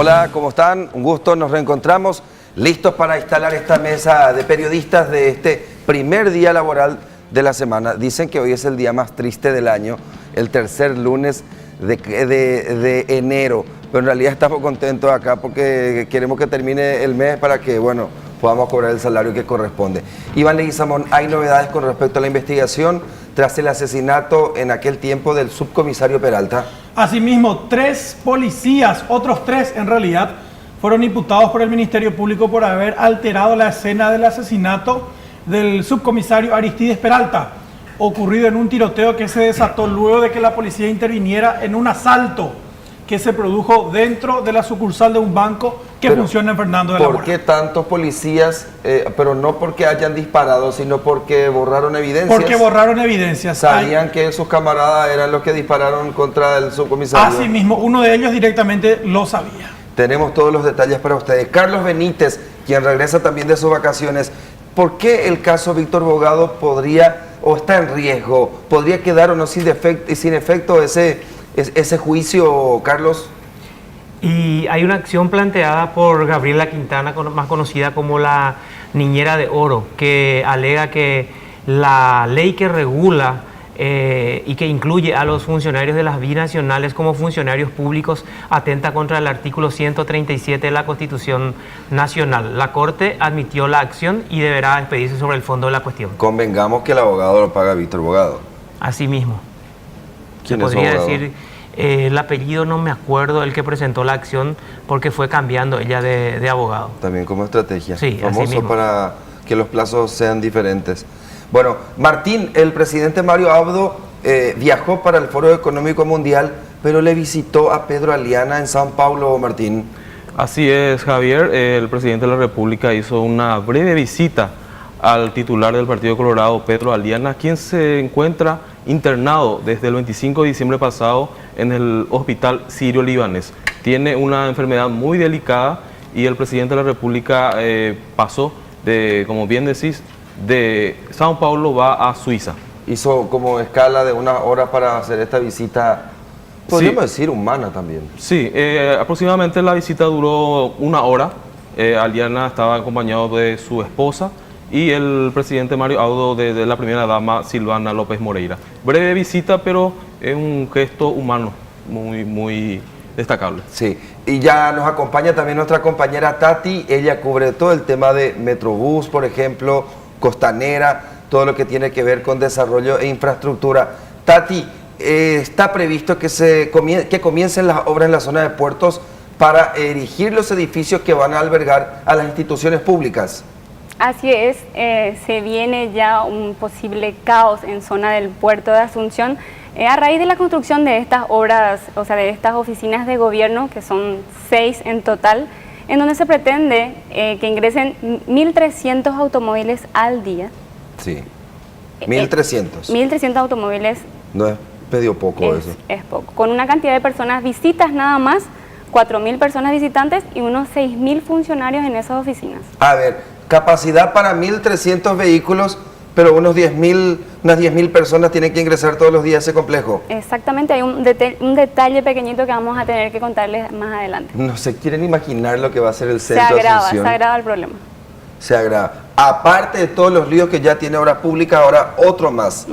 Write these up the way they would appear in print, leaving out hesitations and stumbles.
Hola, ¿cómo están? Un gusto, nos reencontramos listos para instalar esta mesa de periodistas de este primer día laboral de la semana. Dicen que hoy es el día más triste del año, el tercer lunes de enero, pero en realidad estamos contentos acá porque queremos que termine el mes para que, bueno, podamos cobrar el salario que corresponde. Iván Leguizamón, ¿hay novedades con respecto a la investigación tras el asesinato en aquel tiempo del subcomisario Peralta? Asimismo, 3 policías, otros 3 en realidad, fueron imputados por el Ministerio Público por haber alterado la escena del asesinato del subcomisario Aristides Peralta, ocurrido en un tiroteo que se desató luego de que la policía interviniera en un asalto que se produjo dentro de la sucursal de un banco que funciona en Fernando de la Mora. ¿Por qué tantos policías, pero no porque hayan disparado, sino porque borraron evidencias? Porque borraron evidencias. ¿Sabían que sus camaradas eran los que dispararon contra el subcomisario? Así mismo, uno de ellos directamente lo sabía. Tenemos todos los detalles para ustedes. Carlos Benítez, quien regresa también de sus vacaciones. ¿Por qué el caso Víctor Bogado podría, o está en riesgo, podría quedar o no sin efecto ese juicio, Carlos? Y hay una acción planteada por Gabriela Quintana, más conocida como la Niñera de Oro, que alega que la ley que regula y que incluye a los funcionarios de las binacionales como funcionarios públicos atenta contra el artículo 137 de la Constitución Nacional. La Corte admitió la acción y deberá expedirse sobre el fondo de la cuestión. Convengamos que el abogado lo paga Víctor Bogado. Así mismo. ¿Quién es podría abogado? decir, el apellido no me acuerdo, el que presentó la acción, porque fue cambiando ella de abogado. También como estrategia. Sí, famoso así mismo. Para que los plazos sean diferentes. Bueno, Martín, el presidente Mario Abdo viajó para el Foro Económico Mundial, pero le visitó a Pedro Aliana en São Paulo, Martín. Así es, Javier. El presidente de la República hizo una breve visita al titular del Partido Colorado, Pedro Aliana, quien se encuentra internado desde el 25 de diciembre pasado en el hospital sirio-libanés. Tiene una enfermedad muy delicada y el presidente de la República pasó de, como bien decís, de São Paulo va a Suiza. Hizo como escala de una hora para hacer esta visita, podríamos decir, humana también. Sí, aproximadamente la visita duró una hora. Aliana estaba acompañado de su esposa y el presidente Mario Abdo de la primera dama Silvana López Moreira. Breve visita, pero es un gesto humano muy destacable. Sí, y ya nos acompaña también nuestra compañera Tati. Ella cubre todo el tema de Metrobús, por ejemplo, Costanera, todo lo que tiene que ver con desarrollo e infraestructura. Tati, está previsto que comiencen las obras en la zona de puertos para erigir los edificios que van a albergar a las instituciones públicas. Así es, se viene ya un posible caos en zona del puerto de Asunción a raíz de la construcción de estas obras, o sea, de estas oficinas de gobierno, que son 6 en total, en donde se pretende que ingresen 1.300 automóviles al día. Sí, 1.300. 1.300 automóviles. No es medio poco eso. Es poco. Con una cantidad de personas, visitas nada más, 4.000 personas visitantes y unos 6.000 funcionarios en esas oficinas. A ver, capacidad para 1.300 vehículos, pero unas 10.000 personas tienen que ingresar todos los días a ese complejo. Exactamente, hay un detalle pequeñito que vamos a tener que contarles más adelante. No se quieren imaginar lo que va a ser el centro de Asunción. Se agrava el problema. Se agrava. Aparte de todos los líos que ya tiene Obras Públicas, ahora otro más.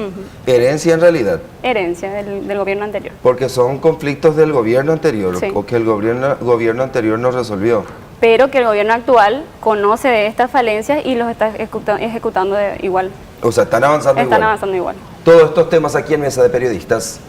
Herencia en realidad. Herencia del gobierno anterior. Porque son conflictos del gobierno anterior, sí, o que el gobierno anterior no resolvió. Pero que el gobierno actual conoce de estas falencias y los está ejecutando igual. O sea, están avanzando igual. Están avanzando igual. Todos estos temas aquí en Mesa de Periodistas.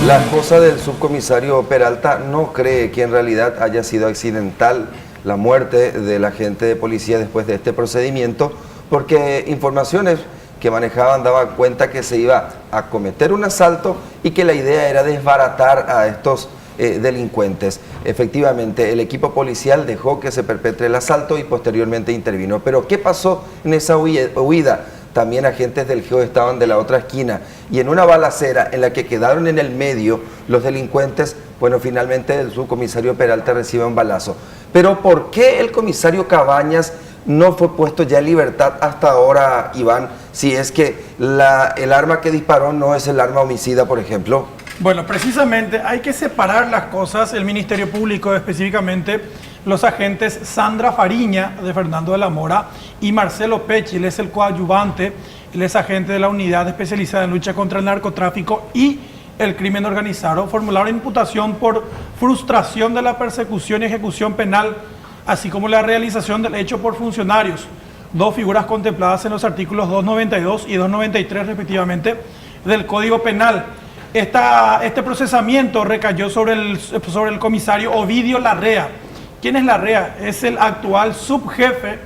La esposa del subcomisario Peralta no cree que en realidad haya sido accidental la muerte del agente de policía después de este procedimiento, porque informaciones que manejaban daban cuenta que se iba a cometer un asalto y que la idea era desbaratar a estos delincuentes. Efectivamente, el equipo policial dejó que se perpetre el asalto y posteriormente intervino. Pero ¿qué pasó en esa huida? También agentes del GEO estaban de la otra esquina y en una balacera en la que quedaron en el medio los delincuentes, bueno, finalmente el subcomisario Peralta recibe un balazo. Pero ¿por qué el comisario Cabañas no fue puesto ya en libertad hasta ahora, Iván, si es que el arma que disparó no es el arma homicida, por ejemplo? Bueno, precisamente hay que separar las cosas. El Ministerio Público, específicamente los agentes Sandra Fariña, de Fernando de la Mora, y Marcelo Pechi, él es el coadyuvante, él es agente de la Unidad Especializada en Lucha contra el Narcotráfico y el Crimen Organizado, formularon imputación por frustración de la persecución y ejecución penal, así como la realización del hecho por funcionarios, dos figuras contempladas en los artículos 292 y 293 respectivamente del Código Penal. Este procesamiento recayó sobre el comisario Ovidio Larrea. ¿Quién es Larrea? Es el actual subjefe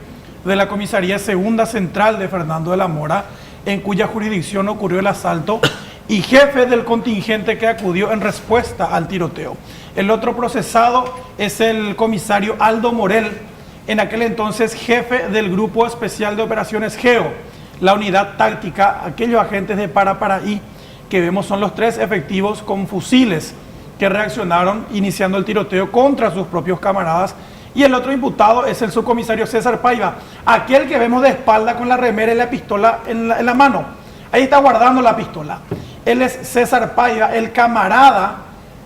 de la Comisaría Segunda Central de Fernando de la Mora, en cuya jurisdicción ocurrió el asalto, y jefe del contingente que acudió en respuesta al tiroteo. El otro procesado es el comisario Aldo Morel, en aquel entonces jefe del Grupo Especial de Operaciones GEO, la unidad táctica, aquellos agentes de Paraparaí que vemos son los 3 efectivos con fusiles que reaccionaron iniciando el tiroteo contra sus propios camaradas. Y el otro imputado es el subcomisario César Paiva, aquel que vemos de espalda con la remera y la pistola en la mano. Ahí está guardando la pistola. Él es César Paiva, el camarada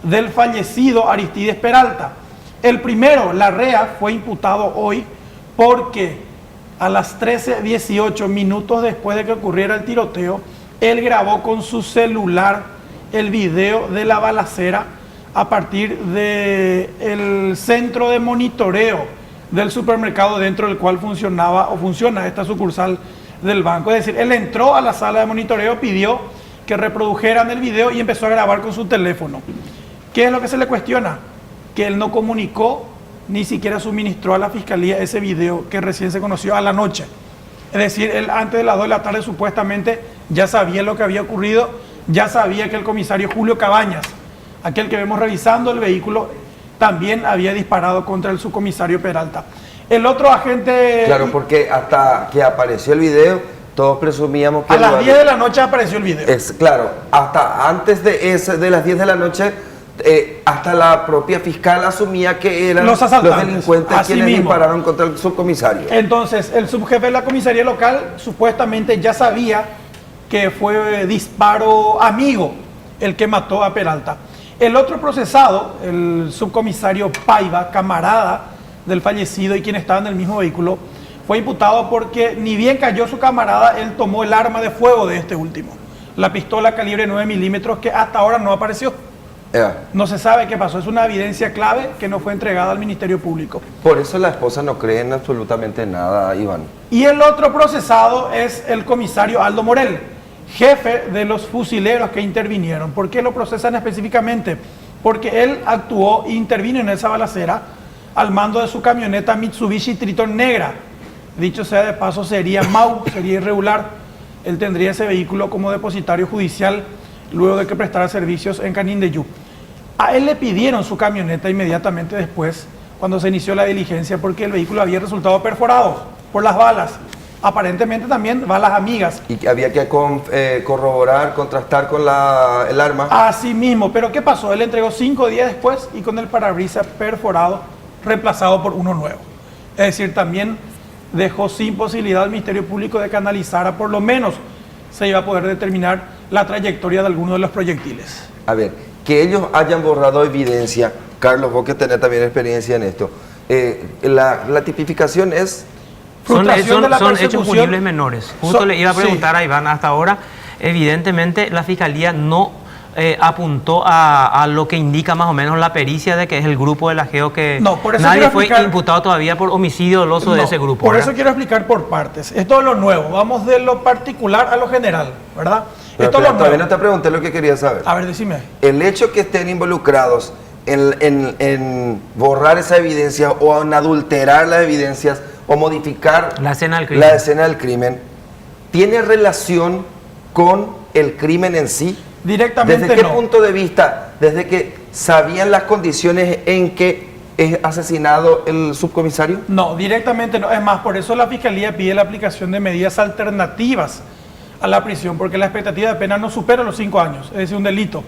del fallecido Aristides Peralta. El primero, Larrea, fue imputado hoy porque a las 13:18 minutos después de que ocurriera el tiroteo, él grabó con su celular el video de la balacera a partir del centro de monitoreo del supermercado dentro del cual funciona esta sucursal del banco. Es decir, él entró a la sala de monitoreo, pidió que reprodujeran el video y empezó a grabar con su teléfono. ¿Qué es lo que se le cuestiona? Que él no comunicó, ni siquiera suministró a la fiscalía ese video que recién se conoció a la noche. Es decir, él antes de las 2 de la tarde supuestamente ya sabía lo que había ocurrido, ya sabía que el comisario Julio Cabañas, aquel que vemos revisando el vehículo, también había disparado contra el subcomisario Peralta. El otro agente... Claro, porque hasta que apareció el video, todos presumíamos que... A las 10 de la noche apareció el video. Claro, hasta antes de las 10 de la noche, hasta la propia fiscal asumía que eran los delincuentes quienes dispararon contra el subcomisario. Entonces, el subjefe de la comisaría local supuestamente ya sabía que fue disparo amigo el que mató a Peralta. El otro procesado, el subcomisario Paiva, camarada del fallecido y quien estaba en el mismo vehículo, fue imputado porque ni bien cayó su camarada, él tomó el arma de fuego de este último, la pistola calibre 9 milímetros que hasta ahora no apareció. No se sabe qué pasó, es una evidencia clave que no fue entregada al Ministerio Público. Por eso la esposa no cree en absolutamente nada, Iván. Y el otro procesado es el comisario Aldo Morel, jefe de los fusileros que intervinieron. ¿Por qué lo procesan específicamente? Porque él actuó e intervino en esa balacera al mando de su camioneta Mitsubishi Triton negra. Dicho sea de paso, sería MAU, sería irregular. Él tendría ese vehículo como depositario judicial luego de que prestara servicios en Canindeyú. A él le pidieron su camioneta inmediatamente después, cuando se inició la diligencia, porque el vehículo había resultado perforado por las balas. Aparentemente también balas amigas. Y había que corroborar, contrastar con el arma. Así mismo, pero ¿qué pasó? Él entregó 5 días después y con el parabrisas perforado, reemplazado por uno nuevo. Es decir, también dejó sin posibilidad al Ministerio Público de que analizara, por lo menos se iba a poder determinar la trayectoria de alguno de los proyectiles. A ver, que ellos hayan borrado evidencia, Carlos, vos que tenés también experiencia en esto, la tipificación es... Son hechos punibles menores. Justo le iba a preguntar a Iván, hasta ahora, evidentemente la Fiscalía no apuntó a lo que indica más o menos la pericia de que es el grupo de la GEO que nadie fue imputado todavía por homicidio doloso de ese grupo. Por eso quiero explicar por partes. Esto es lo nuevo. Vamos de lo particular a lo general, ¿verdad? Pero todavía no te pregunté lo que quería saber. A ver, decime. El hecho que estén involucrados en borrar esa evidencia o en adulterar las evidencias o modificar la escena del crimen, ¿tiene relación con el crimen en sí? Directamente ¿Desde qué punto de vista? ¿Desde que sabían las condiciones en que es asesinado el subcomisario? No, directamente no. Es más, por eso la Fiscalía pide la aplicación de medidas alternativas a la prisión, porque la expectativa de pena no supera los 5 años, es decir, un delito.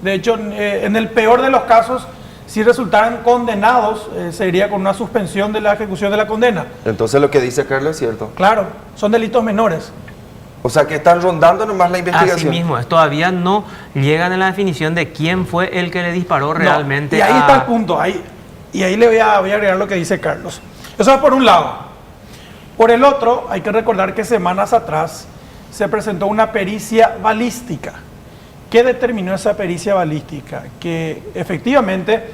De hecho, en el peor de los casos, Si resultaran condenados, sería con una suspensión de la ejecución de la condena. Entonces lo que dice Carlos es cierto. Claro, son delitos menores. O sea que están rondando nomás la investigación. Así mismo, todavía no llegan a la definición de quién fue el que le disparó realmente. Y ahí está el punto, y ahí le voy a agregar lo que dice Carlos. Eso es por un lado. Por el otro, hay que recordar que semanas atrás se presentó una pericia balística. ¿Qué determinó esa pericia balística? Que efectivamente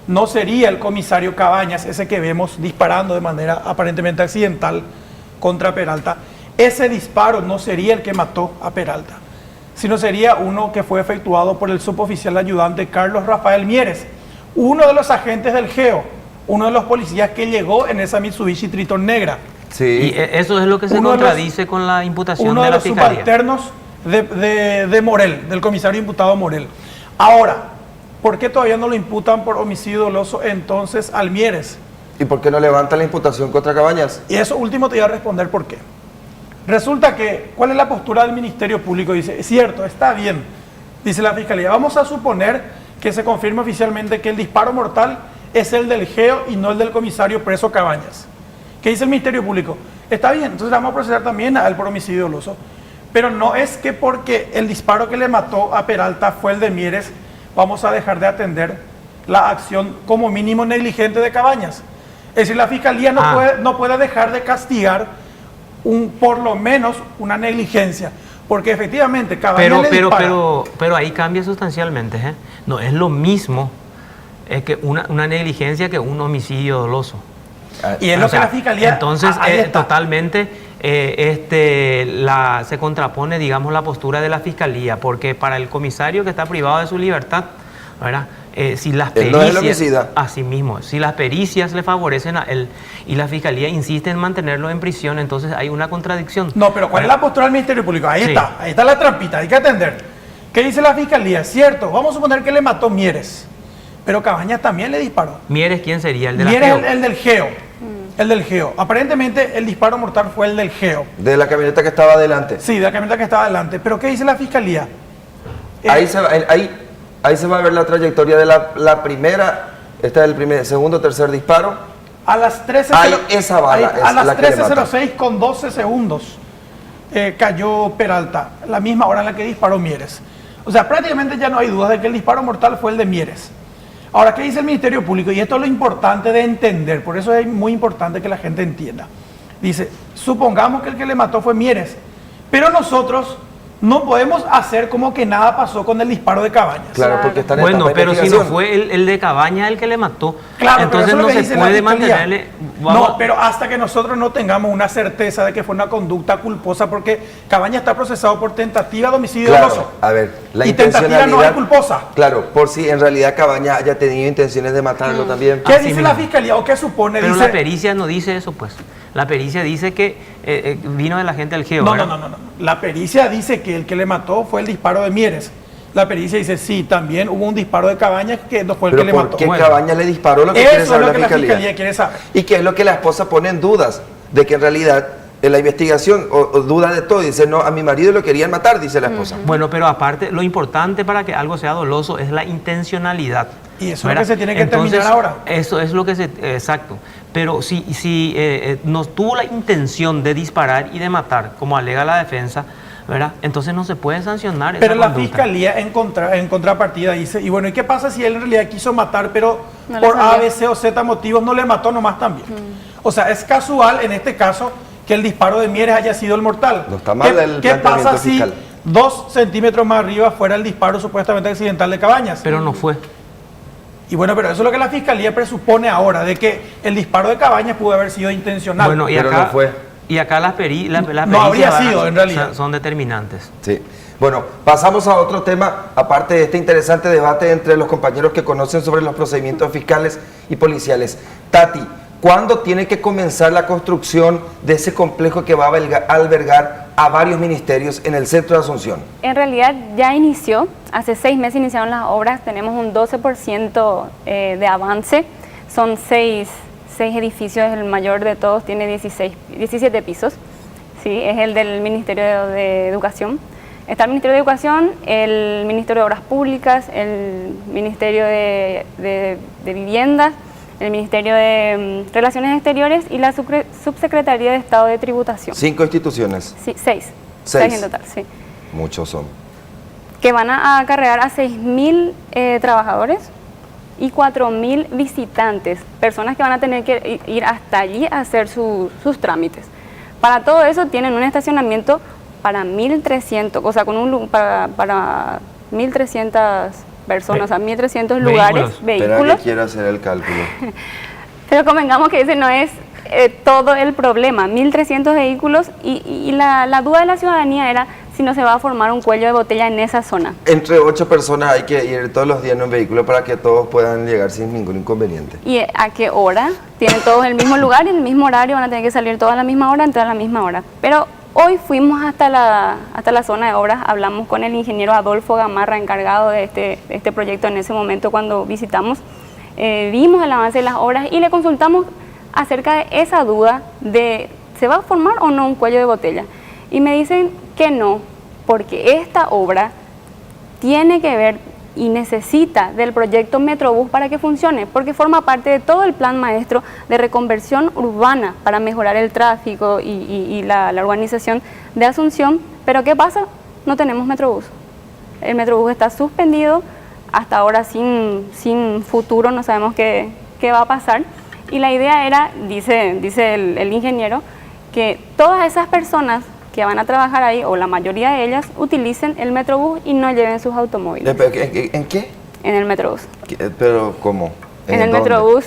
no sería el comisario Cabañas, ese que vemos disparando de manera aparentemente accidental contra Peralta. Ese disparo no sería el que mató a Peralta, sino sería uno que fue efectuado por el suboficial ayudante Carlos Rafael Mieres, uno de los agentes del GEO, uno de los policías que llegó en esa Mitsubishi Triton negra. Sí. Y eso es lo que se contradice con la imputación de la Fiscalía. Uno de los subalternos de Morel, del comisario imputado Morel. Ahora, ¿por qué todavía no lo imputan por homicidio doloso entonces al Mieres? ¿Y por qué no levantan la imputación contra Cabañas? Y eso último te voy a responder por qué. Resulta que, ¿cuál es la postura del Ministerio Público? Dice, es cierto, está bien, dice la Fiscalía. Vamos a suponer que se confirme oficialmente que el disparo mortal es el del GEO y no el del comisario preso Cabañas. ¿Qué dice el Ministerio Público? Está bien, entonces vamos a proceder también a él por homicidio doloso. Pero no es que porque el disparo que le mató a Peralta fue el de Mieres, vamos a dejar de atender la acción como mínimo negligente de Cabañas. Es decir, la Fiscalía no puede dejar de castigar por lo menos una negligencia, porque efectivamente Cabañas pero ahí cambia sustancialmente, ¿eh? No es lo mismo que una negligencia que un homicidio doloso. Y es lo que la Fiscalía... Entonces, totalmente se contrapone, digamos, la postura de la Fiscalía, porque para el comisario que está privado de su libertad, ¿verdad? Si las pericias, no es el homicida. Así mismo, si las pericias le favorecen a él y la Fiscalía insiste en mantenerlo en prisión, entonces hay una contradicción. No, pero ¿cuál es la postura del Ministerio Público? Ahí está la trampita, hay que atender. ¿Qué dice la Fiscalía? Cierto, vamos a suponer que le mató Mieres, pero Cabañas también le disparó. ¿Mieres quién sería? ¿El de la Mieres GEO? el del GEO. El del GEO. Aparentemente el disparo mortal fue el del GEO. De la camioneta que estaba adelante. Sí, de la camioneta que estaba adelante. Pero ¿qué dice la Fiscalía? Ahí se va a ver la trayectoria de la primera, este es el primer, segundo, tercer disparo. A las 13:06 esa bala a las la que le mata. 13:06 con 12 segundos cayó Peralta, la misma hora en la que disparó Mieres. O sea, prácticamente ya no hay dudas de que el disparo mortal fue el de Mieres. Ahora, ¿qué dice el Ministerio Público? Y esto es lo importante de entender, por eso es muy importante que la gente entienda. Dice, supongamos que el que le mató fue Mieres, pero nosotros no podemos hacer como que nada pasó con el disparo de Cabañas. Claro, porque están en bueno, etapa de pero si no investigación. fue el de Cabañas el que le mató, Claro, entonces pero no eso es lo que se dice puede la Fiscalía. mantenerle... No, pero hasta que nosotros no tengamos una certeza de que fue una conducta culposa, porque Cabañas está procesado por tentativa de homicidio doloso. A ver, la y tentativa intencionalidad no es culposa. Claro, por si en realidad Cabañas haya tenido intenciones de matarlo también. ¿Qué Así dice mismo. la Fiscalía o qué supone? Pero Dice, la pericia no dice eso, pues. La pericia dice que vino de la gente del GEO. no, ¿verdad? no. La pericia dice que el que le mató fue el disparo de Mieres. La pericia dice, sí, también hubo un disparo de Cabañas que no fue el Pero que le ¿por mató. qué Bueno, Cabañas le disparó? Lo que eso quiere es saber lo la que la Fiscalía. Fiscalía quiere saber. Y que es lo que la esposa pone en dudas, de que en realidad en la investigación o duda de todo, dice, no, a mi marido lo querían matar, dice la esposa. Bueno, pero aparte, lo importante para que algo sea doloso es la intencionalidad. Y eso es ¿verdad? lo que se tiene que Entonces, terminar ahora. Eso es lo que se... exacto. Pero si no tuvo la intención de disparar y de matar, como alega la defensa, ¿verdad? Entonces no se puede sancionar esa Pero la conducta. Fiscalía en contrapartida dice, y bueno, ¿y qué pasa si él en realidad quiso matar, pero No le por A, salió. B, C o Z motivos no le mató nomás también? O sea, es casual en este caso que el disparo de Mieres haya sido el mortal. No está mal el ¿Qué pasa planteamiento si fiscal. 2 centímetros más arriba fuera el disparo supuestamente accidental de Cabañas? Pero no fue. Y bueno, pero eso es lo que la Fiscalía presupone ahora, de que el disparo de Cabañas pudo haber sido intencional. Bueno, y Pero acá, no fue. Y acá las pericias No habría sido, en realidad. son determinantes. Sí. Bueno, pasamos a otro tema, aparte de este interesante debate entre los compañeros que conocen sobre los procedimientos fiscales y policiales. Tati, ¿cuándo tiene que comenzar la construcción de ese complejo que va a albergar a varios ministerios en el centro de Asunción? En realidad ya inició, hace 6 meses iniciaron las obras, tenemos un 12% de avance, son 6 edificios, el mayor de todos tiene 17 pisos, ¿sí? Es el del Ministerio de Educación. Está el Ministerio de Educación, el Ministerio de Obras Públicas, el Ministerio de Viviendas, el Ministerio de Relaciones Exteriores y la Subsecretaría de Estado de Tributación. 5 instituciones. Sí, 6. 6 6 en total, sí. Muchos son. Que van a acarrear a 6.000 trabajadores y 4.000 visitantes, personas que van a tener que ir hasta allí a hacer sus trámites. Para todo eso tienen un estacionamiento para 1.300, o sea, para 1.300 personas, o sea, 1.300 lugares, Espera vehículos. que quiero hacer el cálculo. Pero convengamos que ese no es todo el problema, 1.300 vehículos y la duda de la ciudadanía era si no se va a formar un cuello de botella en esa zona. Entre 8 personas hay que ir todos los días en un vehículo para que todos puedan llegar sin ningún inconveniente. ¿Y a qué hora? Tienen todos el mismo lugar y el mismo horario, van a tener que salir todos a la misma hora, entrar a la misma hora. Pero hoy fuimos hasta la zona de obras, hablamos con el ingeniero Adolfo Gamarra, encargado de este proyecto en ese momento cuando visitamos. Vimos el avance de las obras y le consultamos acerca de esa duda de ¿se va a formar o no un cuello de botella? Y me dicen que no, porque esta obra tiene que ver y necesita del proyecto Metrobús para que funcione, porque forma parte de todo el plan maestro de reconversión urbana para mejorar el tráfico y la urbanización de Asunción. Pero ¿qué pasa? No tenemos Metrobús. El Metrobús está suspendido, hasta ahora sin futuro, no sabemos qué va a pasar. Y la idea era, dice el ingeniero, que todas esas personas que van a trabajar ahí, o la mayoría de ellas, utilicen el Metrobús y no lleven sus automóviles. ¿En qué? En el Metrobús. ¿Pero cómo? En el dónde? Metrobús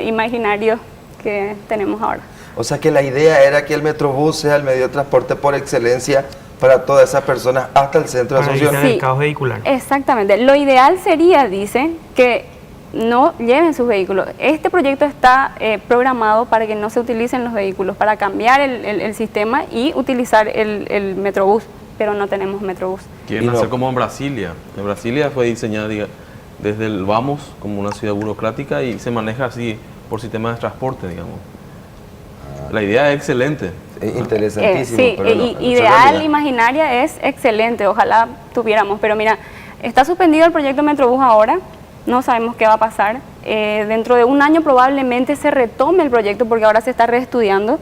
imaginario que tenemos ahora. O sea que la idea era que el Metrobús sea el medio de transporte por excelencia para todas esas personas hasta el centro de Para Asunción. evitar el caos vehicular. Exactamente. Lo ideal sería, dice, que no lleven sus vehículos. Este proyecto está programado para que no se utilicen los vehículos, para cambiar el sistema y utilizar el Metrobús, pero no tenemos Metrobús. Quieren Y no. hacer como en Brasilia. En Brasilia fue diseñada desde el vamos como una ciudad burocrática y se maneja así por sistemas de transporte, digamos. La idea es excelente. Interesantísimo. Sí, pero no es ideal, realidad. imaginaria es excelente, ojalá tuviéramos, pero mira, está suspendido el proyecto Metrobús ahora, no sabemos qué va a pasar. Dentro de un año probablemente se retome el proyecto porque ahora se está reestudiando.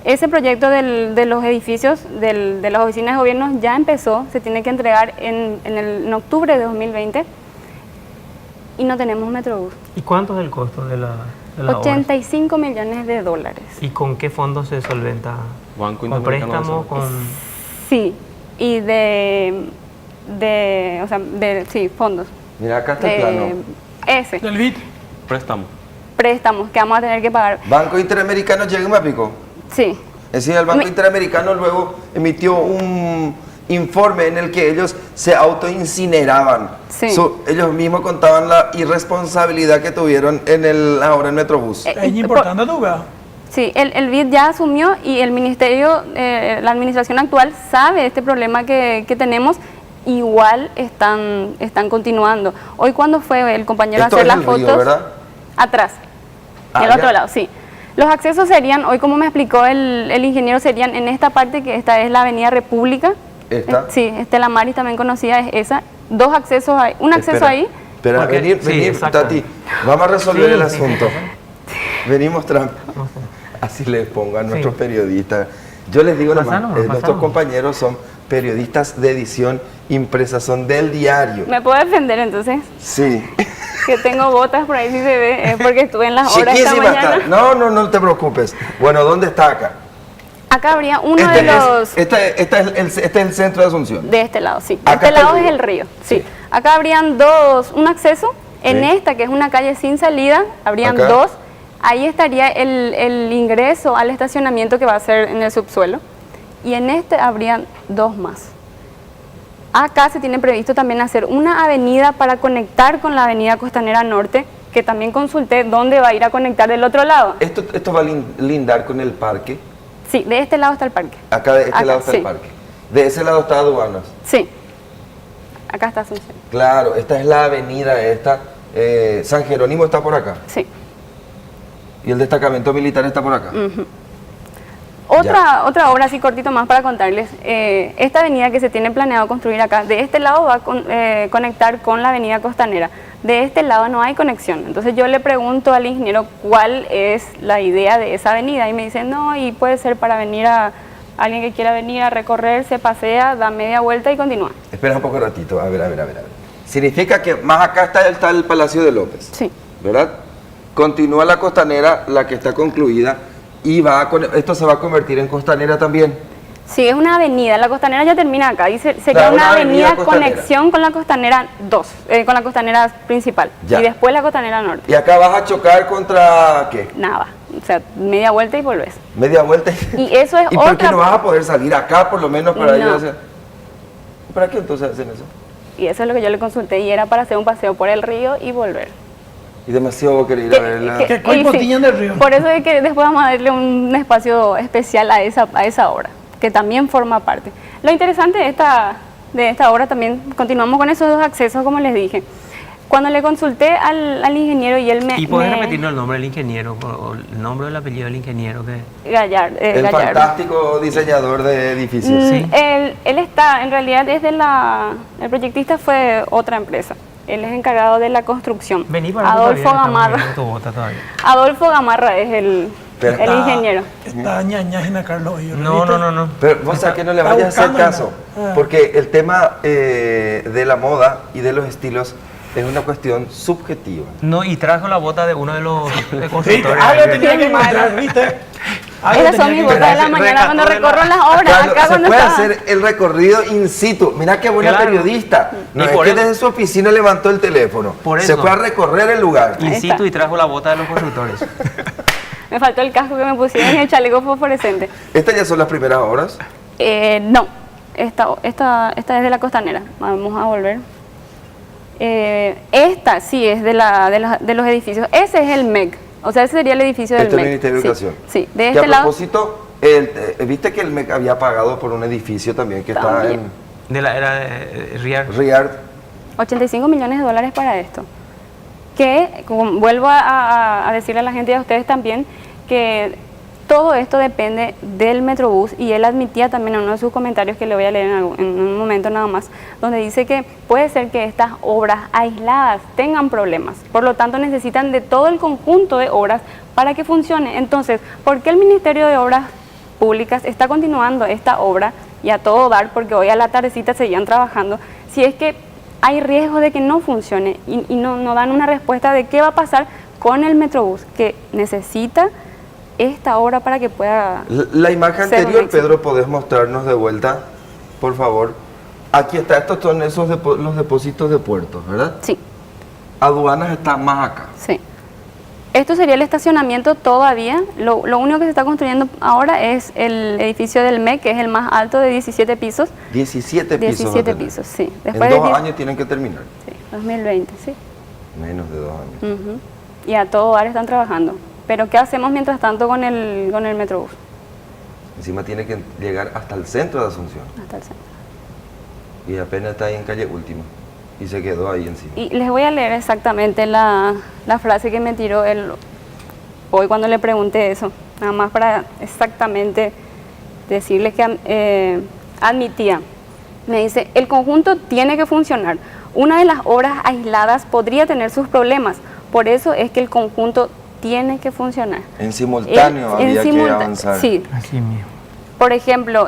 Ese proyecto de los edificios, de las oficinas de gobierno ya empezó, se tiene que entregar en octubre de 2020 y no tenemos Metrobús. ¿Y cuánto es el costo de la obra? 85 millones de dólares. ¿Y con qué fondos se solventa? Banco ¿Con Interamericano de préstamo? Desarrollo. ¿Con...? Sí, y sí, fondos. Mira, acá está el plano. Ese, Del BID. Préstamo. préstamos que vamos a tener que pagar. Banco Interamericano llega y me aplicó. Sí. Es decir, el Banco Me- Interamericano luego emitió un informe en el que ellos se autoincineraban. Sí. Ellos mismos contaban la irresponsabilidad que tuvieron ahora en Metrobús. Eh, Es importante tu vea. Sí, el BID ya asumió y el ministerio, la administración actual sabe este problema que tenemos, igual están continuando. Hoy cuando fue el compañero a Esto hacer es las el río, fotos, ¿verdad? atrás, Ah, del ya. otro lado, sí. Los accesos serían, hoy como me explicó el ingeniero, serían en esta parte, que esta es la avenida República. ¿Esta? Sí, Estela Maris también conocida es esa. Dos accesos ahí, un acceso Espera, ahí. Espera, Porque- venir, sí, venir, exacto. Tati. Vamos a resolver Sí, el sí, asunto. sí. Venimos, Trump. No sé. Así les pongan Sí. nuestros periodistas. Yo les digo Pasanos, nomás, pasanos. nuestros compañeros son periodistas de edición impresa, son del diario. ¿Me puedo defender entonces? Sí. Que tengo botas por ahí si se ve, es porque estuve en las horas esta Chiquísima mañana. está. No te preocupes. Bueno, ¿dónde está acá? Acá habría uno de los... Este es el centro de Asunción. De este lado, sí. De Acá este está lado el es río. el río, sí. Sí. Acá habrían un acceso. En Sí. esta, que es una calle sin salida, habrían Acá. dos. Ahí estaría el ingreso al estacionamiento que va a ser en el subsuelo. Y en este habrían dos más. Acá se tiene previsto también hacer una avenida para conectar con la avenida Costanera Norte, que también consulté dónde va a ir a conectar del otro lado. Esto va a lindar con el parque. Sí, de este lado está el parque. Acá de este Acá, lado está sí. el parque. De ese lado está Aduanas. Sí. Acá está Asunción. Claro, esta es la avenida esta. San Jerónimo está por acá. Sí. Y el destacamento militar está por acá. Otra obra, así cortito más para contarles. Esta avenida que se tiene planeado construir acá, de este lado va a conectar con la avenida Costanera. De este lado no hay conexión. Entonces yo le pregunto al ingeniero cuál es la idea de esa avenida y me dice, no, y puede ser para venir a alguien que quiera venir a recorrer, se pasea, da media vuelta y continúa. Espera un poco ratito, a ver. Significa que más acá está el Palacio de López. Sí. ¿Verdad? Continúa la Costanera, la que está concluida, y esto se va a convertir en Costanera también. Sí, es una avenida. La Costanera ya termina acá y sería Claro, una una avenida avenida costanera. conexión con la Costanera 2, con la Costanera principal. Ya. Y después la Costanera Norte. Y acá vas a chocar contra, ¿qué? Nada. O sea, media vuelta y volvés. Media vuelta. Y eso es ¿Y por qué otra- no vas a poder salir acá por lo menos para ir No. a hacer? ¿Para qué entonces hacen eso? Y eso es lo que yo le consulté y era para hacer un paseo por el río y volver. Y demasiado querer ir a verla. Que coi y potiñan del río. Por eso es que después vamos a darle un espacio especial a esa obra, que también forma parte. Lo interesante de esta obra también, continuamos con esos dos accesos, como les dije. Cuando le consulté al ingeniero y él ¿Y podés repetirnos el nombre del ingeniero, o el nombre del apellido del ingeniero? Gallardo. El fantástico diseñador de edificios. Sí. Él está, en realidad, el proyectista fue otra empresa. Él es encargado de la construcción. Vení para Adolfo Gamarra. Adolfo Gamarra es el ingeniero. Está ñañajina Carlos Hoyo. No. Pero vos sabés que no le Está vayas a hacer buscando, caso, ¿no? porque el tema de la moda y de los estilos es una cuestión subjetiva. No, y trajo la bota de uno de los ¿Viste? constructores. Algo tenía que mostrar, ¿viste? Algo Esas son tenía mis que botas de la Pero mañana cuando recorro las obras. Claro, Acá se cuando puede estaba- hacer el recorrido in situ. Mira qué buena Claro. periodista. No Y es por que eso- desde su oficina levantó el teléfono. Por Se eso. fue a recorrer el lugar. In Ahí situ está. y trajo la bota de los constructores. Me faltó el casco que me pusieron y el chaleco fosforescente. Estas ya son las primeras obras. No, esta es de la Costanera. Vamos a volver. Esta sí es de los edificios. Ese es el MEC. O sea, ese sería el edificio del Este es el MEC. Ministerio de Sí, Educación. Sí, de Que este a lado. propósito, viste que el MEC había pagado por un edificio también que está También. De la era de Riar. en Riard. 85 millones de dólares para esto. Que, como vuelvo a decirle a la gente y a ustedes también, que todo esto depende del Metrobús, y él admitía también en uno de sus comentarios, que le voy a leer en un momento nada más, donde dice que puede ser que estas obras aisladas tengan problemas, por lo tanto necesitan de todo el conjunto de obras para que funcione. Entonces, ¿por qué el Ministerio de Obras Públicas está continuando esta obra y a todo dar, porque hoy a la tardecita seguían trabajando, si es que hay riesgo de que no funcione y no dan una respuesta de qué va a pasar con el Metrobús, que necesita esta obra para que pueda... La imagen Ser un anterior, éxito. Pedro, ¿podés mostrarnos de vuelta, por favor? Aquí está, estos son los depósitos de puertos, ¿verdad? Sí, Aduanas está más acá. sí. Esto sería el estacionamiento todavía. Lo único que se está construyendo ahora es el edificio del MEC, que es el más alto, de 17 pisos. 17 pisos. 17 va a tener. pisos, sí. En de 2 10 años tienen que terminar. Sí, 2020, sí. Menos de 2 años. Ujú. Y a todo dar están trabajando. Pero ¿qué hacemos mientras tanto con el Metrobús? Encima tiene que llegar hasta el centro de Asunción. Hasta el centro. Y apenas está ahí en calle Última. Y se quedó ahí encima. Y les voy a leer exactamente la frase que me tiró él hoy cuando le pregunté eso, nada más para exactamente decirles que admitía. Me dice, el conjunto tiene que funcionar. Una de las obras aisladas podría tener sus problemas, por eso es que el conjunto tiene que funcionar. En simultáneo En había que simultáneo, avanzar. Sí. Así mismo. Por ejemplo,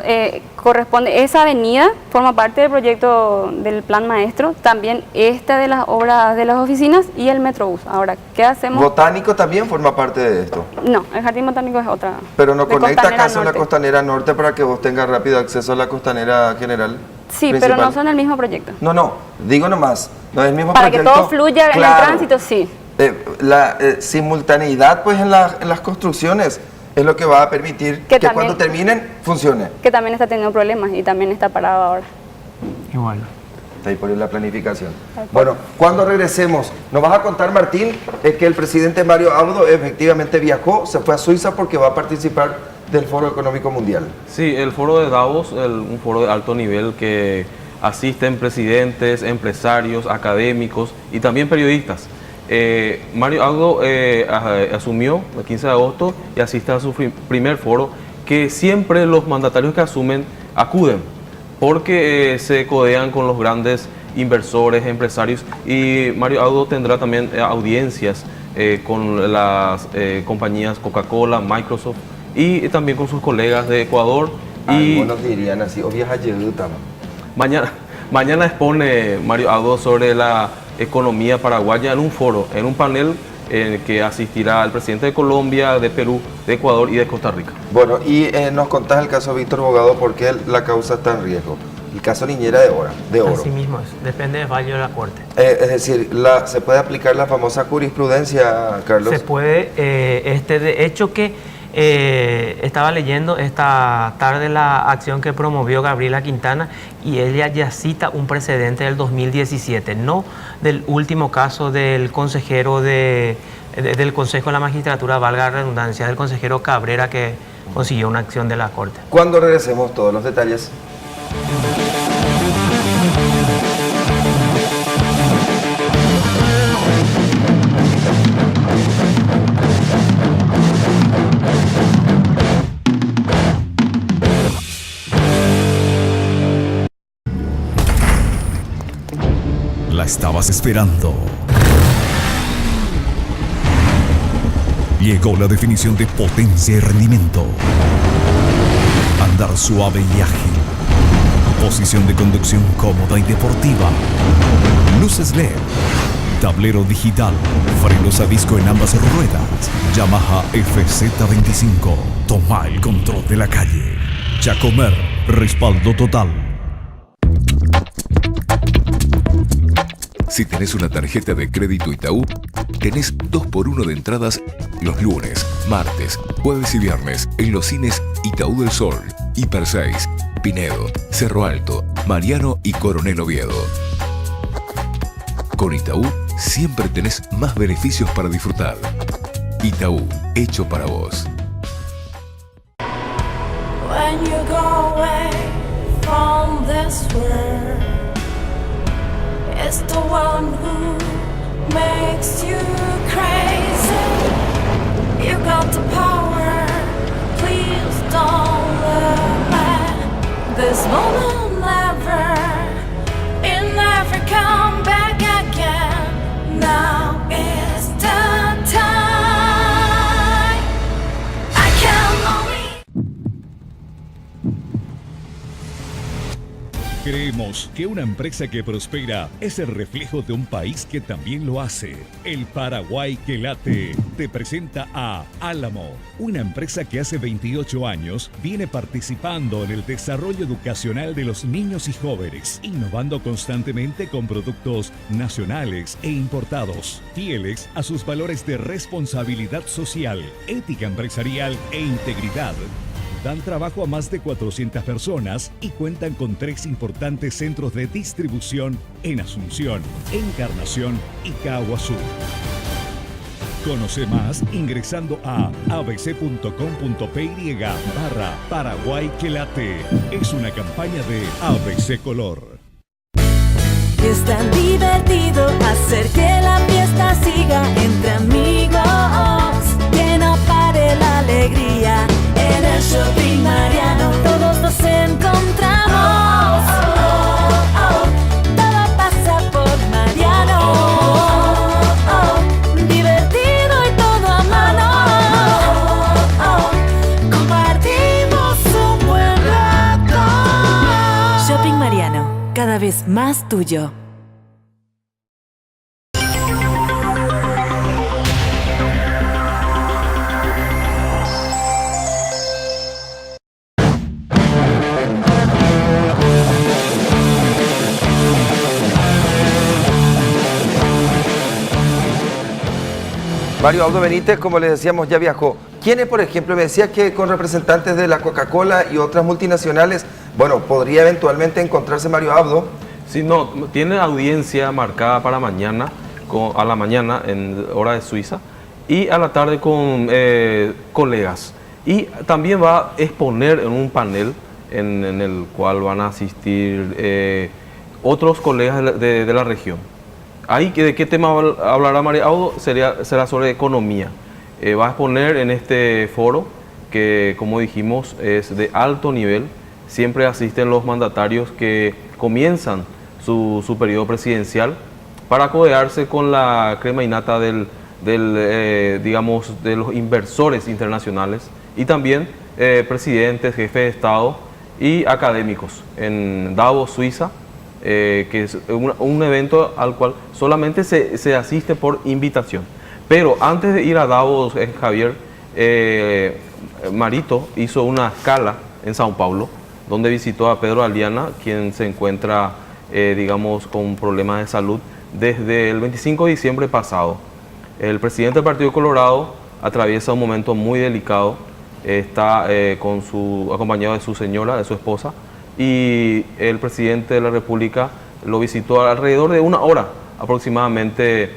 corresponde, esa avenida forma parte del proyecto del plan maestro, también esta de las obras de las oficinas y el Metrobús. Ahora, ¿qué hacemos? Botánico también forma parte de esto. No, el Jardín Botánico es otra. Pero no de conecta Costanera acaso la Norte. Costanera Norte para que vos tengas rápido acceso a la Costanera General. Sí, principal. pero no son el mismo proyecto. No, digo nomás, no es el mismo Para que proyecto. todo fluya en Claro. el tránsito, sí. La simultaneidad pues en las construcciones es lo que va a permitir Que que también- cuando terminen funcione. Que también está teniendo problemas y también está parado ahora. Igual. Está ahí por la planificación. Bueno, cuando regresemos, nos vas a contar, Martín, que el presidente Mario Abdo efectivamente viajó, se fue a Suiza porque va a participar del Foro Económico Mundial. Sí, el foro de Davos, un foro de alto nivel que asisten presidentes, empresarios, académicos y también periodistas. Mario Abdo asumió el 15 de agosto y asiste a su primer foro que siempre los mandatarios que asumen acuden, porque se codean con los grandes inversores, empresarios, y Mario Audo tendrá también audiencias con las compañías Coca-Cola, Microsoft y también con sus colegas de Ecuador. Algunos dirían así, o viaja Mañana expone Mario Audo sobre la economía paraguaya en un foro, en un panel que asistirá el presidente de Colombia, de Perú, de Ecuador y de Costa Rica. Bueno, y nos contás el caso Víctor Bogado, ¿por qué la causa está en riesgo? El caso Niñera de Oro. Así mismo es, depende del fallo de la Corte. Es decir, ¿se puede aplicar la famosa jurisprudencia, Carlos? Se puede, de hecho que estaba leyendo esta tarde la acción que promovió Gabriela Quintana y ella ya cita un precedente del 2017, no del último caso del consejero del Consejo de la Magistratura, valga la redundancia, del consejero Cabrera, que consiguió una acción de la Corte. Cuando regresemos, todos los detalles. La estabas esperando. Llegó la definición de potencia y rendimiento. Andar suave y ágil. Posición de conducción cómoda y deportiva. Luces LED. Tablero digital. Frenos a disco en ambas ruedas. Yamaha FZ25. Toma el control de la calle. Chacomer. Respaldo total. Si tenés una tarjeta de crédito Itaú, tenés 2x1 de entradas los lunes, martes, jueves y viernes en los cines Itaú del Sol, Hiper 6, Pinedo, Cerro Alto, Mariano y Coronel Oviedo. Con Itaú siempre tenés más beneficios para disfrutar. Itaú, hecho para vos. When you go away from this world, it's the one who makes you crazy. You got the power, please don't look back. This moment never, it'll never come back again. Now is the time. I can only. Creemos que una empresa que prospera es el reflejo de un país que también lo hace. El Paraguay que late te presenta a Álamo, una empresa que hace 28 años viene participando en el desarrollo educacional de los niños y jóvenes, innovando constantemente con productos nacionales e importados, fieles a sus valores de responsabilidad social, ética empresarial e integridad. Dan trabajo a más de 400 personas y cuentan con 3 importantes centros de distribución en Asunción, Encarnación y Caguazú. Conoce más ingresando a abc.com.py/Paraguay que late. Es una campaña de ABC Color. Es tan divertido hacer que la fiesta siga entre amigos, que no pare la alegría. En el Shopping Mariano todos nos encontramos. Todo pasa por Mariano. Divertido y todo a mano. Compartimos un buen rato. Shopping Mariano, cada vez más tuyo. Mario Audo Benítez, como les decíamos, ya viajó. ¿Quiénes, por ejemplo, me decía que con representantes de la Coca-Cola y otras multinacionales, bueno, podría eventualmente encontrarse Mario Audo? Sí, no, tiene audiencia marcada para mañana, a la mañana en hora de Suiza, y a la tarde con colegas. Y también va a exponer en un panel en el cual van a asistir otros colegas de la región. Ahí, ¿de qué tema hablará Mario Audo? Será sobre economía. Va a exponer en este foro que, como dijimos, es de alto nivel. Siempre asisten los mandatarios que comienzan su periodo presidencial para codearse con la crema innata digamos, de los inversores internacionales y también presidentes, jefes de Estado y académicos en Davos, Suiza, que es un evento al cual solamente se asiste por invitación. Pero antes de ir a Davos, Javier, Marito hizo una escala en Sao Paulo, donde visitó a Pedro Aliana, quien se encuentra, digamos, con problemas de salud desde el 25 de diciembre pasado. El presidente del Partido Colorado atraviesa un momento muy delicado, está acompañado de su señora, de su esposa, y el presidente de la República lo visitó alrededor de una hora aproximadamente,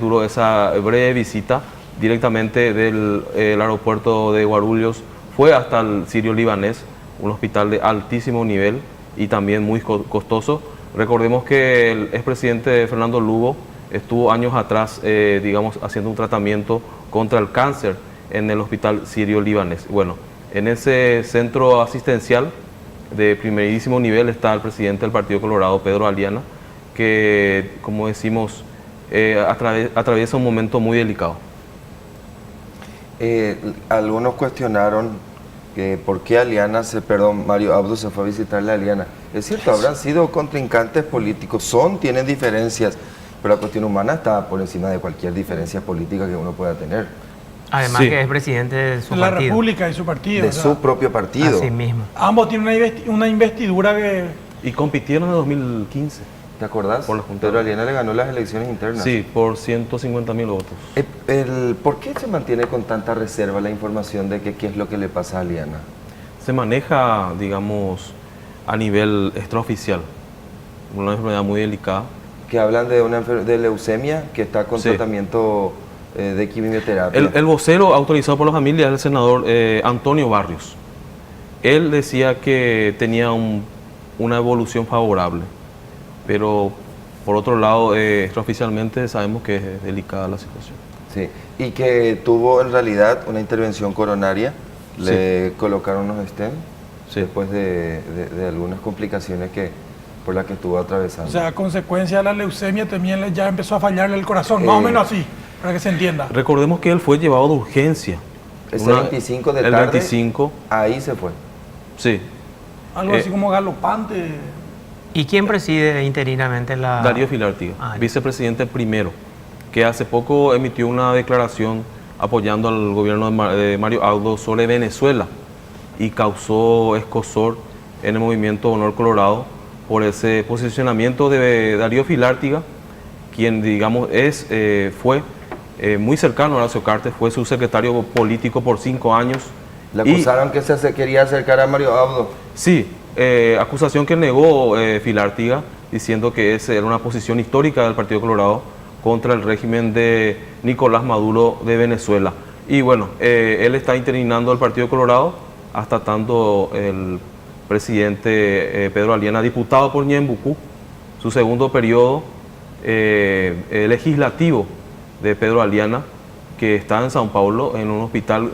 duró esa breve visita directamente del aeropuerto de Guarulhos, fue hasta el sirio-libanés, un hospital de altísimo nivel y también muy costoso. Recordemos que el expresidente Fernando Lugo estuvo años atrás, digamos, haciendo un tratamiento contra el cáncer en el hospital sirio-libanés. Bueno, en ese centro asistencial de primerísimo nivel está el presidente del Partido Colorado, Pedro Aliana, que, como decimos, atraviesa un momento muy delicado. Algunos cuestionaron que por qué Mario Abdo se fue a visitarle a Aliana. Es cierto, habrán sido contrincantes políticos, tienen diferencias, pero la cuestión humana está por encima de cualquier diferencia política que uno pueda tener. Además que es presidente de su la partido. República y su partido. De su propio partido. Así mismo. Ambos tienen una investidura que... Y compitieron en 2015. ¿Te acordás? Por la Junta. Pedro Aliana le ganó las elecciones internas. Sí, por 150.000 votos. ¿Por qué se mantiene con tanta reserva la información de qué es lo que le pasa a Aliana? Se maneja, digamos, a nivel extraoficial, una enfermedad muy delicada. Que hablan de leucemia, que está con tratamiento de quimioterapia. El vocero autorizado por la familia es el senador Antonio Barrios. Él decía que tenía una evolución favorable, pero por otro lado, extraoficialmente sabemos que es delicada la situación. Sí, y que tuvo en realidad una intervención coronaria, le colocaron unos stents después de algunas complicaciones por las que estuvo atravesando. O sea, a consecuencia de la leucemia también ya empezó a fallarle el corazón, más o menos así, para que se entienda. Recordemos que él fue llevado de urgencia. Ese 25 de tarde, 25. Ahí se fue. Sí. Algo así como galopante. ¿Y quién preside interinamente la...? Darío Filártiga, vicepresidente primero, que hace poco emitió una declaración apoyando al gobierno de Mario Abdo sobre Venezuela y causó escozor en el movimiento Honor Colorado por ese posicionamiento de Darío Filártiga, quien, digamos, fue muy cercano a Horacio Cartes, fue su secretario político por 5 años. Le acusaron que se quería acercar a Mario Abdo. Sí, acusación que negó Filártiga, diciendo que esa era una posición histórica del Partido Colorado contra el régimen de Nicolás Maduro de Venezuela. Y bueno, él está interinando al Partido Colorado hasta tanto el presidente Pedro Aliana, diputado por Ñembucú, su segundo periodo legislativo de Pedro Aliana, que está en Sao Paulo, en un hospital,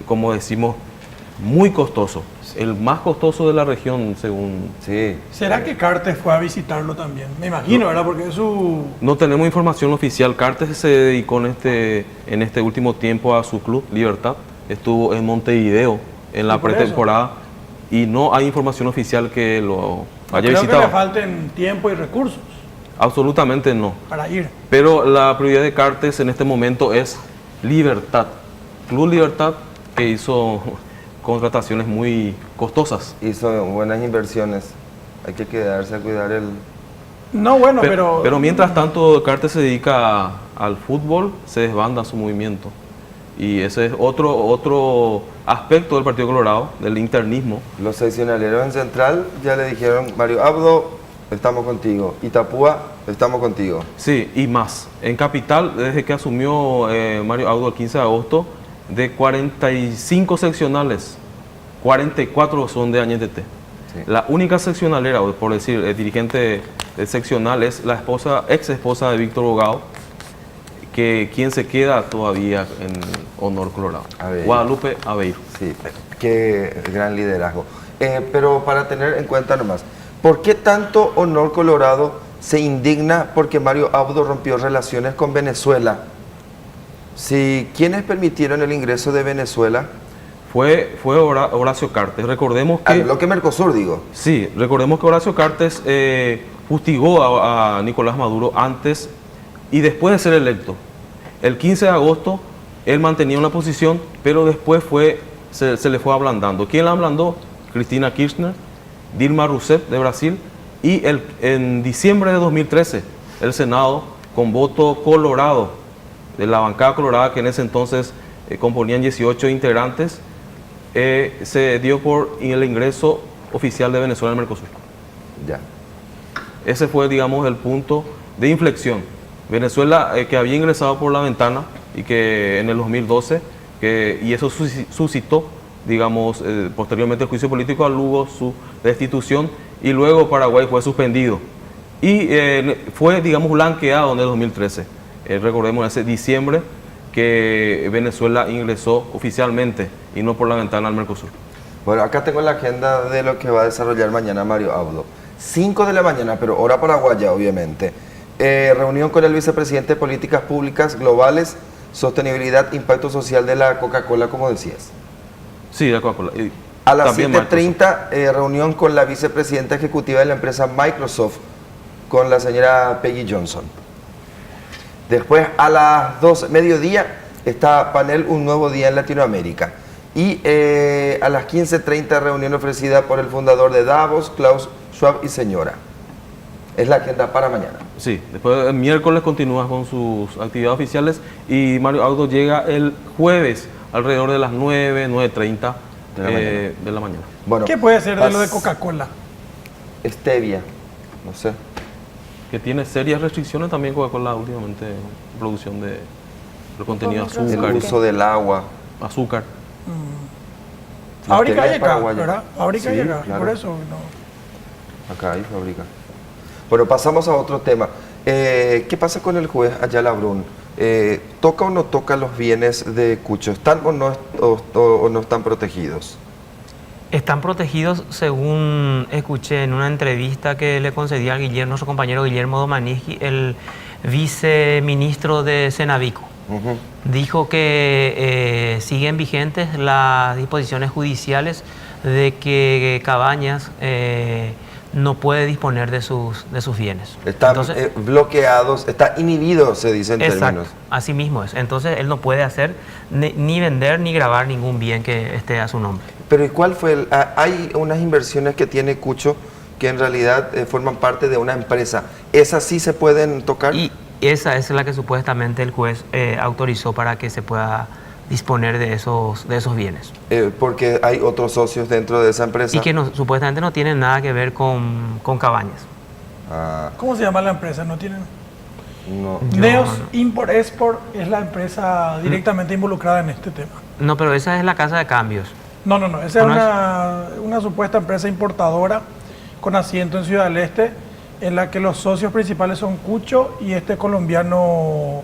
como decimos, muy costoso, el más costoso de la región, según... Sí. ¿Será que Cartes fue a visitarlo también? Me imagino, ¿verdad? Porque es su... No tenemos información oficial. Cartes se dedicó en este último tiempo a su club, Libertad. Estuvo en Montevideo en la pretemporada y no hay información oficial que lo haya visitado. Creo que le falten tiempo y recursos. Absolutamente no. Para ir. Pero la prioridad de Cartes en este momento es Libertad. Club Libertad, que hizo contrataciones muy costosas. Hizo buenas inversiones. Hay que quedarse a cuidar el... No, bueno, pero... Pero mientras tanto, Cartes se dedica al fútbol, se desbanda su movimiento. Y ese es otro aspecto del Partido Colorado, del internismo. Los seccionaleros en Central ya le dijeron, Mario Abdo, estamos contigo. Itapúa, estamos contigo. Sí, y más. En Capital, desde que asumió Mario Abdo el 15 de agosto, de 45 seccionales, 44 son de Añetete. Sí. La única seccionalera, por decir, el dirigente seccional es la ex esposa de Víctor Bogado, que quién se queda todavía en Honor Colorado. Aveiro. Guadalupe Aveiro. Sí, qué gran liderazgo. Pero para tener en cuenta nomás, ¿por qué tanto Honor Colorado se indigna porque Mario Abdo rompió relaciones con Venezuela? Si quienes permitieron el ingreso de Venezuela Fue Horacio Cartes. Recordemos que... al bloque Mercosur, digo. Sí, recordemos que Horacio Cartes fustigó a Nicolás Maduro antes y después de ser electo. El 15 de agosto él mantenía una posición, pero después se le fue ablandando. ¿Quién la ablandó? Cristina Kirchner, Dilma Rousseff de Brasil, y en diciembre de 2013 el Senado, con voto colorado de la bancada colorada, que en ese entonces componían 18 integrantes, se dio por el ingreso oficial de Venezuela al Mercosur. Ya. Ese fue, digamos, el punto de inflexión. Venezuela, que había ingresado por la ventana y que en el 2012, y eso suscitó, digamos, posteriormente el juicio político a Lugo, su destitución, y luego Paraguay fue suspendido. Y fue, digamos, blanqueado en el 2013. Recordemos ese diciembre que Venezuela ingresó oficialmente y no por la ventana al Mercosur. Bueno, acá tengo la agenda de lo que va a desarrollar mañana Mario Abdo. 5 de la mañana, pero hora paraguaya, obviamente. Reunión con el vicepresidente de Políticas Públicas Globales, Sostenibilidad, Impacto Social de la Coca-Cola, como decías. Sí, de Coca-Cola. A las 7:30, reunión con la vicepresidenta ejecutiva de la empresa Microsoft, con la señora Peggy Johnson. Después, a las 12, mediodía, está panel Un Nuevo Día en Latinoamérica. Y a las 15:30, reunión ofrecida por el fundador de Davos, Klaus Schwab y señora. Es la agenda para mañana. Sí, después el miércoles continúa con sus actividades oficiales y Mario Abdo llega el jueves alrededor de las 9:30 de la mañana. Bueno, ¿qué puede ser de lo de Coca-Cola? Stevia, no sé. Que tiene serias restricciones también Coca-Cola últimamente en producción de contenido de azúcar. El uso del agua. Azúcar. Fábrica y acá, ¿verdad? Fábrica y acá, claro. por eso no. Acá hay fábrica. Bueno, pasamos a otro tema. ¿Qué pasa con el juez Ayala Brun? ¿Toca o no toca los bienes de Cucho? ¿Están o no están protegidos? Están protegidos, según escuché en una entrevista que le concedía a nuestro compañero Guillermo Domanischi, el viceministro de Senavico. Dijo que siguen vigentes las disposiciones judiciales de que Cabañas no puede disponer de sus bienes. Están bloqueados, está inhibido, se dice en términos. Así mismo es. Entonces él no puede hacer ni vender ni grabar ningún bien que esté a su nombre. Pero ¿y cuál fue hay unas inversiones que tiene Cucho que en realidad forman parte de una empresa? ¿Esas sí se pueden tocar? Y esa es la que supuestamente el juez autorizó para que se pueda disponer de esos bienes. Porque hay otros socios dentro de esa empresa. Y que supuestamente no tienen nada que ver con Cabañas. ¿Cómo se llama la empresa? ¿No tienen? No. Neos Import Export es la empresa directamente involucrada en este tema. No, pero esa es la casa de cambios. No. Esa es una supuesta empresa importadora con asiento en Ciudad del Este, en la que los socios principales son Cucho y este colombiano,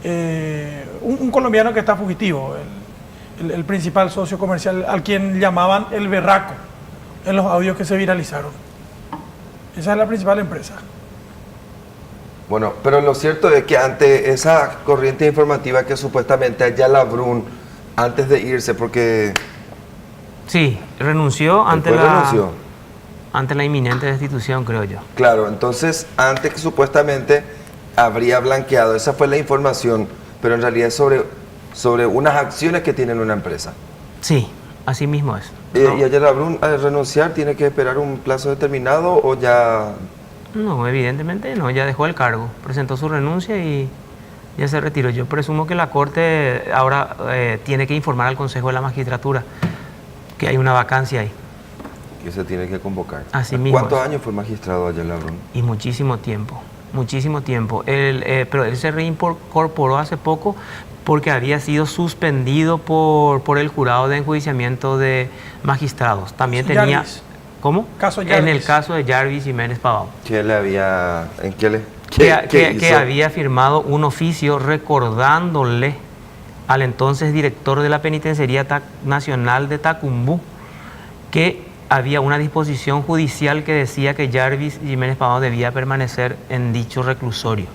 un colombiano que está fugitivo, el principal socio comercial, al quien llamaban el berraco en los audios que se viralizaron. Esa es la principal empresa. Bueno, pero lo cierto es que ante esa corriente informativa que supuestamente Ayala Brun, antes de irse, porque... Sí, renunció ante la inminente destitución, creo yo. Claro, entonces, antes que supuestamente habría blanqueado, esa fue la información, pero en realidad es sobre unas acciones que tiene una empresa. Sí, así mismo es. ¿Y Ayala Brun, al renunciar, tiene que esperar un plazo determinado o ya...? No, evidentemente no, ya dejó el cargo, presentó su renuncia y ya se retiró. Yo presumo que la Corte ahora tiene que informar al Consejo de la Magistratura que hay una vacancia ahí. Que se tiene que convocar. Así mismo. ¿Cuántos años fue magistrado Ayala Brun? Y muchísimo tiempo. Pero él se reincorporó hace poco porque había sido suspendido por el jurado de enjuiciamiento de magistrados. También tenía... Jarvis. ¿Cómo? Caso Jarvis. En el caso de Jarvis Jiménez Pavao. ¿En qué le que había firmado un oficio recordándole al entonces director de la Penitenciaría Nacional de Tacumbú que había una disposición judicial que decía que Jarvis Jiménez Pavón debía permanecer en dicho reclusorio.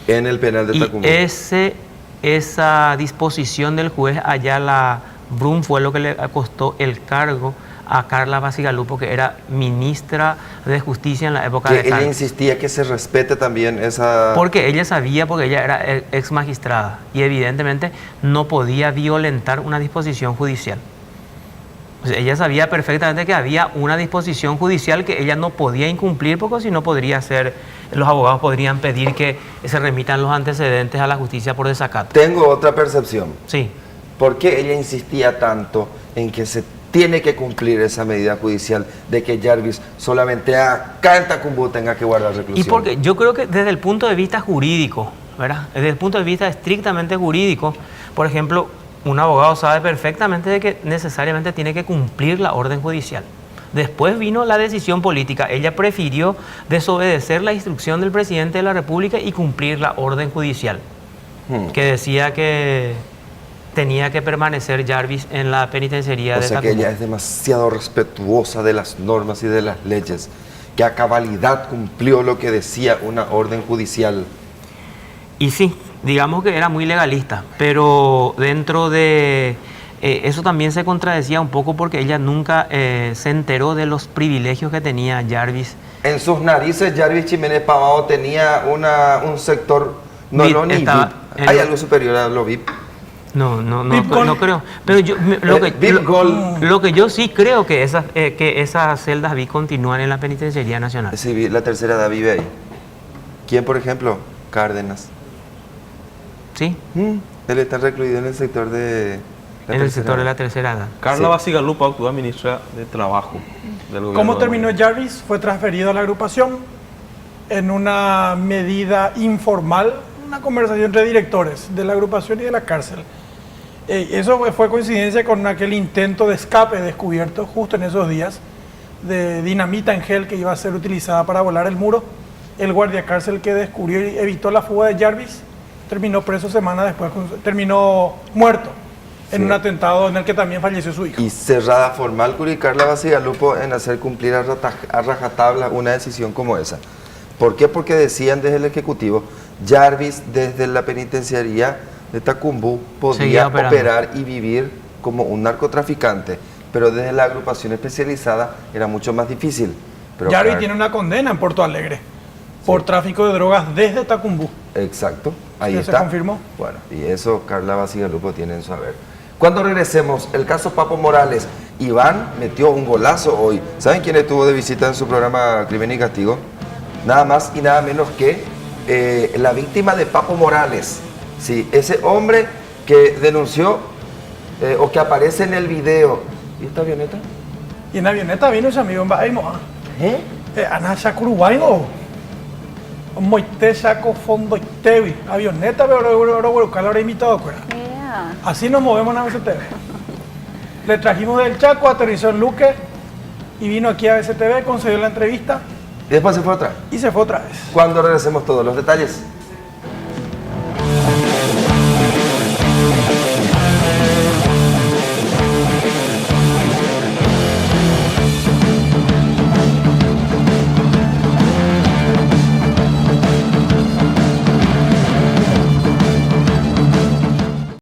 En el penal de Tacumbú. Y esa disposición del juez Ayala Brum fue lo que le costó el cargo a Carla Bacigalupo, que era ministra de Justicia en la época de Ella insistía que se respete también esa... Porque ella sabía, porque ella era ex magistrada y evidentemente no podía violentar una disposición judicial. O sea, ella sabía perfectamente que había una disposición judicial que ella no podía incumplir, porque si no podría ser, los abogados podrían pedir que se remitan los antecedentes a la justicia por desacato. Tengo otra percepción. Sí. ¿Por qué ella insistía tanto en que se tiene que cumplir esa medida judicial de que Jarvis solamente acá en Tacumbú tenga que guardar reclusión? Y porque yo creo que desde el punto de vista jurídico, ¿verdad? Desde el punto de vista estrictamente jurídico, por ejemplo, un abogado sabe perfectamente de que necesariamente tiene que cumplir la orden judicial. Después vino la decisión política. Ella prefirió desobedecer la instrucción del presidente de la República y cumplir la orden judicial, que decía que tenía que permanecer Jarvis en la penitenciaría de Tacumbú. O sea que ella es demasiado respetuosa de las normas y de las leyes, que a cabalidad cumplió lo que decía una orden judicial. Y sí, digamos que era muy legalista, pero dentro de eso también se contradecía un poco porque ella nunca se enteró de los privilegios que tenía Jarvis. En sus narices Jarvis Jiménez Pavón tenía un sector, no lo ni VIP. ¿Hay algo superior a lo VIP? No creo. Pero yo, lo que yo sí creo que esas celdas VIP continúan en la Penitenciaría Nacional. Sí, la tercera edad vive ahí. ¿Quién, por ejemplo? Cárdenas. Sí. Él está recluido en el sector de la tercera edad. Carla Bacigalupo, actual ministra de Trabajo del gobierno. ¿Cómo terminó Jarvis? Fue transferido a la agrupación en una medida informal, una conversación entre directores de la agrupación y de la cárcel. Eso fue coincidencia con aquel intento de escape descubierto justo en esos días de dinamita en gel que iba a ser utilizada para volar el muro. El guardia cárcel que descubrió y evitó la fuga de Jarvis terminó preso semanas después, terminó muerto en un atentado en el que también falleció su hijo. Y cerrada formal Carla Bacigalupo en hacer cumplir a rajatabla una decisión como esa. ¿Por qué? Porque decían desde el Ejecutivo, Jarvis desde la penitenciaría de Tacumbú podía operar y vivir como un narcotraficante, pero desde la agrupación especializada era mucho más difícil. Pero Jarvis tiene una condena en Porto Alegre por tráfico de drogas desde Tacumbú. Exacto, ahí está. ¿Se confirmó? Bueno, y eso Carla Bacigalupo tiene en su haber. Cuando regresemos, el caso Papo Morales, Iván metió un golazo hoy. ¿Saben quién estuvo de visita en su programa Crimen y Castigo? Nada más y nada menos que la víctima de Papo Morales. Sí, ese hombre que denunció o que aparece en el video. ¿Y esta avioneta? Y en la avioneta vino ese amigo en Baimo. Ana Shakurubaino. Moite saco fondo tevi. Avioneta, pero la hora invitado. Así nos movemos en ABCTV. Le trajimos del Chaco, aterrizó en Luque y vino aquí a ABCTV, concedió la entrevista. Y después se fue otra. Y se fue otra vez. Cuando regresemos todos los detalles.